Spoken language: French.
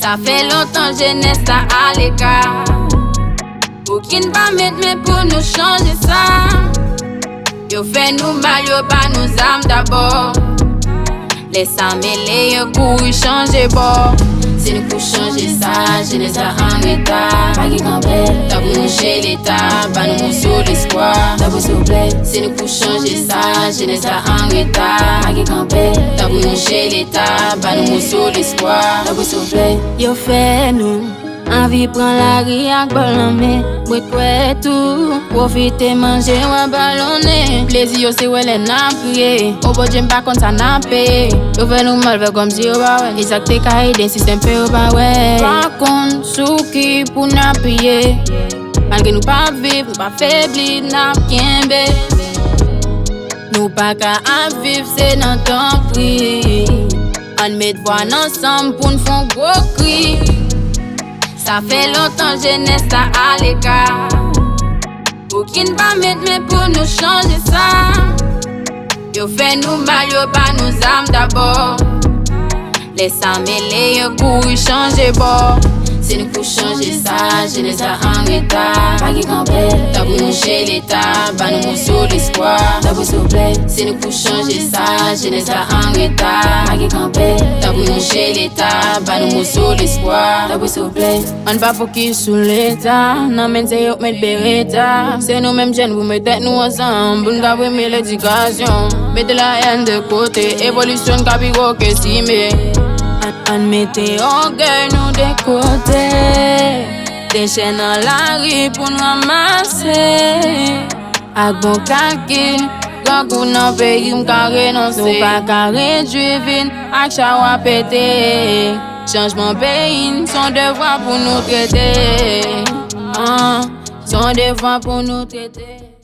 Ça fait longtemps jeunesse là à l'écart. Aucune va mettre mais pour nous changer ça. Yo fait nous mal, yo pas nous âmes d'abord. Laisse ça mêler, yo couru changer bord. C'est nous pour changer ça, jeunesse là en retard. Pas qui campait, t'as pour nous chez l'état, pas nous sur l'espoir. T'as pour s'il vous plaît, c'est nous pour changer ça, jeunesse là en retard. Pas qui campait, t'as pour nous chez l'état, pas nous sur l'espoir. T'as pour s'il vous plaît, yo fait nous. Envie prend la rue ak bol en main. Boit quoi tout, profiter manger ou ballonner. Plaisir c'est ouais les n'a prié. Au bout j'aime pas quand ça n'a payé. Yo fait nous mal fait comme si au bas ouais. Exact t'es caillé d'un système fait au bas ouais. Par contre sous qui pour n'a payer. Malgré nous pas vivre, nous pas faiblir, n'a qu'un nous pas qu'à vivre c'est dans ton prix. On met voix ensemble pour nous faire gros cri. Ça fait longtemps jeunesse là à l'écart. Aucune va mettre mais pour nous changer ça. Yo fait nous mal, yo pas nous âmes d'abord. Laisse ça mêler, yo couru changer bord. C'est nous pour changer ça, jeunesse là en retard. Pas qui campait, t'as pour nous chez l'état, pas nous sur l'espoir. T'as pour s'il vous plaît, c'est nous pour changer ça, jeunesse là en retard. Pas qui campait, t'as pour nous chez l'état, pas nous sur l'espoir. T'as pour s'il vous plaît, on va focus sur l'état, non mais c'est yo mettre beretta. C'est nous mêmes jeunes, vous mettez nous ensemble, pour nous avoir l'éducation. Mettez la haine de côté, évolution capiro que si mais. On mettait orgueil nous de côté. Des chaînes dans la rue pour nous ramasser. Avec bon calcul, quand on a pays, on a renoncé. Nous pas qu'à réduire vite, avec chaque pété. Changement pays, son devoir pour nous traiter. Son devoir pour nous traiter.